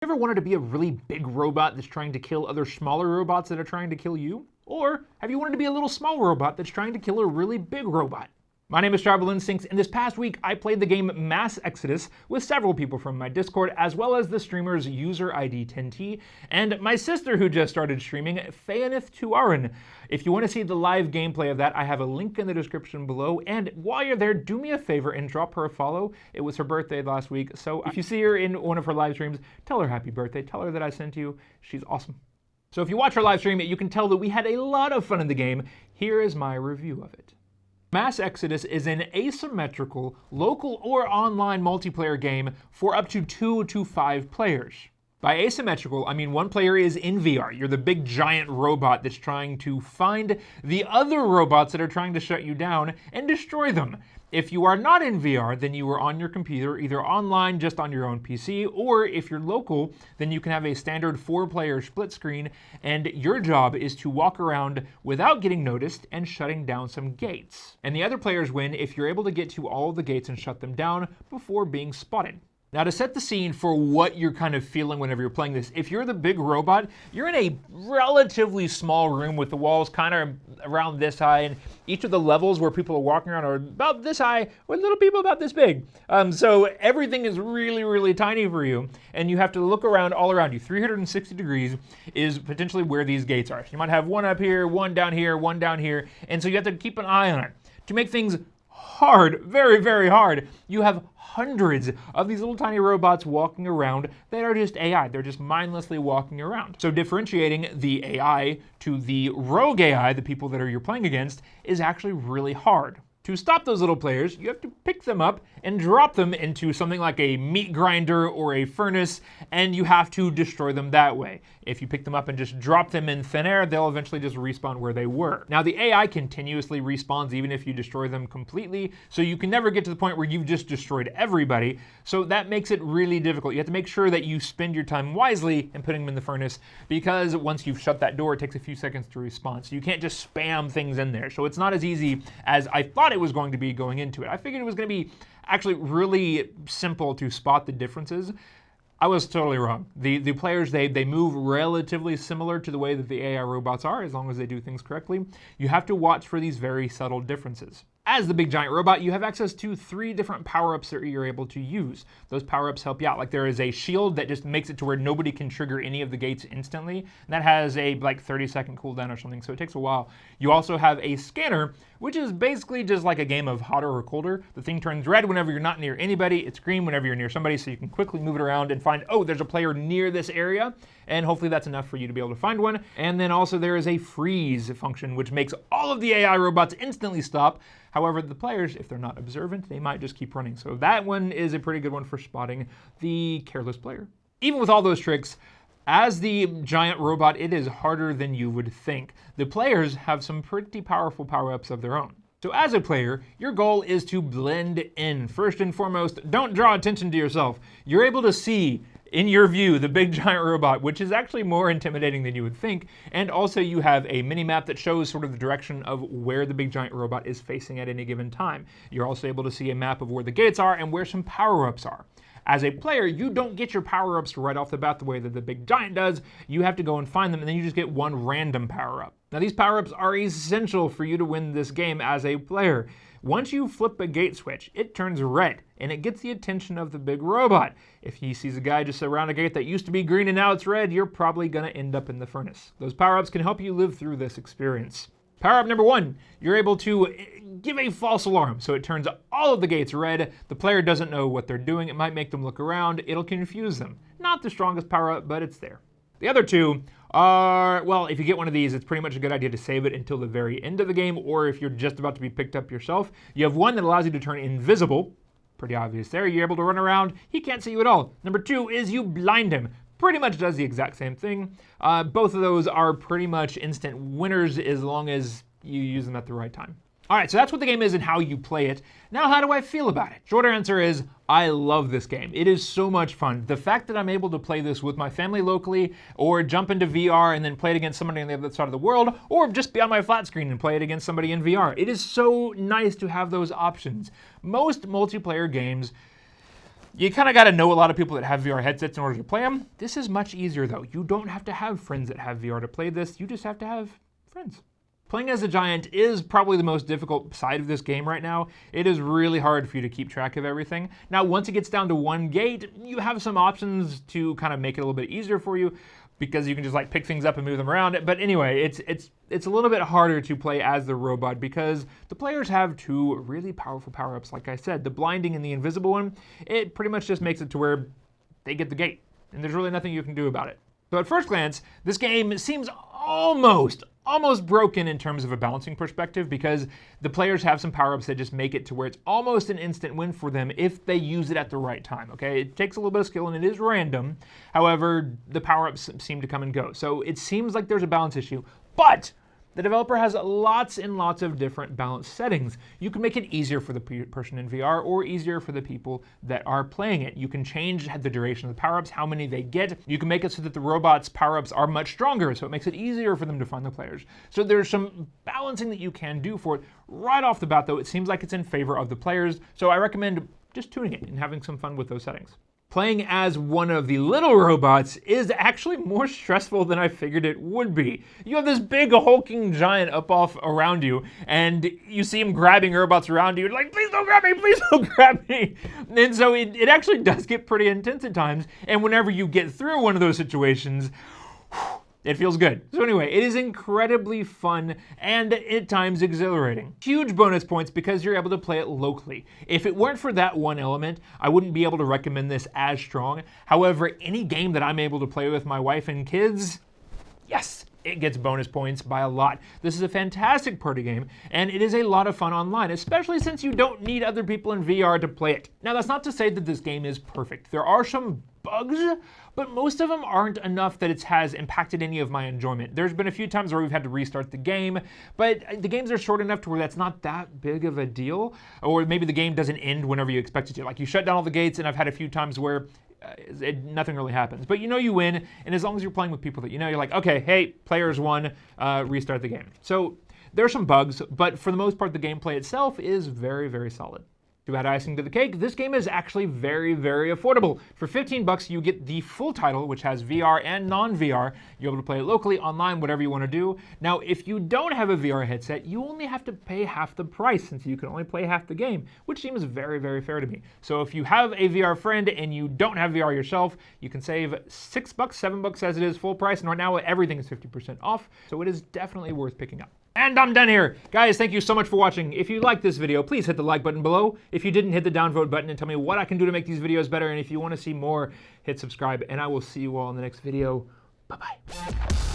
You ever wanted to be a really big robot that's trying to kill other smaller robots that are trying to kill you? Or have you wanted to be a little small robot that's trying to kill a really big robot? My name is Tribal Instincts, and this past week I played the game Mass Exodus with several people from my Discord, as well as the streamer's user ID 10T, and my sister who just started streaming, Faeneth Tuarwen. If you want to see the live gameplay of that, I have a link in the description below, and while you're there, do me a favor and drop her a follow. It was her birthday last week, so if you see her in one of her live streams, tell her happy birthday, tell her that I sent you. She's awesome. So if you watch her live stream, you can tell that we had a lot of fun in the game. Here is my review of it. Mass Exodus is an asymmetrical, local or online multiplayer game for up to 2 to 5 players. By asymmetrical, I mean one player is in VR. You're the big giant robot that's trying to find the other robots that are trying to shut you down and destroy them. If you are not in VR, then you are on your computer, either online just on your own PC, or if you're local, then you can have a standard 4-player split screen, and your job is to walk around without getting noticed and shutting down some gates. And the other players win if you're able to get to all of the gates and shut them down before being spotted. Now, to set the scene for what you're kind of feeling whenever you're playing this, if you're the big robot, you're in a relatively small room with the walls kind of around this high, and each of the levels where people are walking around are about this high, with little people about this big. So everything is really, really tiny for you, and you have to look around all around you. 360 degrees is potentially where these gates are. So you might have one up here, one down here, one down here, and so you have to keep an eye on it. To make things hard, very, very hard, you have hundreds of these little tiny robots walking around that are just AI. They're just mindlessly walking around. So differentiating the AI to the rogue AI, the people that you're playing against, is actually really hard. To stop those little players, you have to pick them up and drop them into something like a meat grinder or a furnace, and you have to destroy them that way. If you pick them up and just drop them in thin air, they'll eventually just respawn where they were. Now, the AI continuously respawns even if you destroy them completely, so you can never get to the point where you've just destroyed everybody, so that makes it really difficult. You have to make sure that you spend your time wisely in putting them in the furnace, because once you've shut that door, it takes a few seconds to respawn, so you can't just spam things in there. So it's not as easy as I thought it was going to be going into it. I figured it was going to be actually really simple to spot the differences. I was totally wrong. The players, they move relatively similar to the way that the AI robots are, as long as they do things correctly. You have to watch for these very subtle differences. As the big giant robot, you have access to 3 different power-ups that you're able to use. Those power-ups help you out. Like there is a shield that just makes it to where nobody can trigger any of the gates instantly. And that has a like 30-second cooldown or something, so it takes a while. You also have a scanner, which is basically just like a game of hotter or colder. The thing turns red whenever you're not near anybody. It's green whenever you're near somebody, so you can quickly move it around and find, oh, there's a player near this area. And hopefully that's enough for you to be able to find one. And then also there is a freeze function, which makes all of the AI robots instantly stop. However, the players, if they're not observant, they might just keep running. So that one is a pretty good one for spotting the careless player. Even with all those tricks, as the giant robot, it is harder than you would think. The players have some pretty powerful power-ups of their own. So as a player, your goal is to blend in. First and foremost, don't draw attention to yourself. You're able to see in your view the big giant robot, which is actually more intimidating than you would think. And also you have a mini map that shows sort of the direction of where the big giant robot is facing at any given time. You're also able to see a map of where the gates are and where some power-ups are. As a player, you don't get your power-ups right off the bat the way that the big giant does. You have to go and find them, and then you just get one random power-up. Now, these power-ups are essential for you to win this game as a player. Once you flip a gate switch, it turns red, and it gets the attention of the big robot. If he sees a guy just around a gate that used to be green and now it's red, you're probably going to end up in the furnace. Those power-ups can help you live through this experience. Power-up number 1, you're able to give a false alarm, so it turns all of the gates red. The player doesn't know what they're doing. It might make them look around. It'll confuse them. Not the strongest power-up, but it's there. The other 2 are, well, if you get one of these, it's pretty much a good idea to save it until the very end of the game, or if you're just about to be picked up yourself. You have one that allows you to turn invisible. Pretty obvious there. You're able to run around. He can't see you at all. Number 2 is you blind him. Pretty much does the exact same thing. Both of those are pretty much instant winners as long as you use them at the right time. All right, so that's what the game is and how you play it. Now, how do I feel about it? Short answer is, I love this game. It is so much fun. The fact that I'm able to play this with my family locally, or jump into VR and then play it against somebody on the other side of the world, or just be on my flat screen and play it against somebody in VR. It is so nice to have those options. Most multiplayer games You kind of got to know a lot of people that have VR headsets in order to play them. This is much easier though. You don't have to have friends that have VR to play this. You just have to have friends. Playing as a giant is probably the most difficult side of this game right now. It is really hard for you to keep track of everything. Now, once it gets down to one gate, you have some options to kind of make it a little bit easier for you, because you can just like pick things up and move them around. But anyway, it's a little bit harder to play as the robot because the players have two really powerful power-ups. Like I said, the blinding and the invisible one, it pretty much just makes it to where they get the gate, and there's really nothing you can do about it. So at first glance, this game seems almost broken in terms of a balancing perspective, because the players have some power-ups that just make it to where it's almost an instant win for them if they use it at the right time, okay? It takes a little bit of skill and it is random. However, the power-ups seem to come and go. So it seems like there's a balance issue, but the developer has lots and lots of different balance settings. You can make it easier for the person in VR or easier for the people that are playing it. You can change the duration of the power-ups, how many they get. You can make it so that the robot's power-ups are much stronger, so it makes it easier for them to find the players. So there's some balancing that you can do for it. Right off the bat, though, it seems like it's in favor of the players, so I recommend just tuning it and having some fun with those settings. Playing as one of the little robots is actually more stressful than I figured it would be. You have this big hulking giant up off around you, and you see him grabbing robots around you. You're like, please don't grab me, please don't grab me. And so it actually does get pretty intense at times, and whenever you get through one of those situations, it feels good. So anyway, it is incredibly fun and at times exhilarating. Huge bonus points because you're able to play it locally. If it weren't for that one element, I wouldn't be able to recommend this as strong. However, any game that I'm able to play with my wife and kids, yes, it gets bonus points by a lot. This is a fantastic party game, and it is a lot of fun online, especially since you don't need other people in VR to play it. Now, that's not to say that this game is perfect. There are some bugs, but most of them aren't enough that it has impacted any of my enjoyment. There's been a few times where we've had to restart the game, but the games are short enough to where that's not that big of a deal, or maybe the game doesn't end whenever you expect it to. Like, you shut down all the gates, and I've had a few times where nothing really happens. But you know you win, and as long as you're playing with people that you know, you're like, okay, hey, players won, restart the game. So there are some bugs, but for the most part, the gameplay itself is very, very solid. To add icing to the cake, this game is actually very, very affordable. For 15 bucks, you get the full title, which has VR and non-VR. You're able to play it locally, online, whatever you want to do. Now, if you don't have a VR headset, you only have to pay half the price, since you can only play half the game, which seems very, very fair to me. So if you have a VR friend and you don't have VR yourself, you can save $6, $7 as it is full price, and right now everything is 50% off, so it is definitely worth picking up. And I'm done here. Guys, thank you so much for watching. If you liked this video, please hit the like button below. If you didn't, hit the downvote button and tell me what I can do to make these videos better. And if you want to see more, hit subscribe. And I will see you all in the next video. Bye-bye.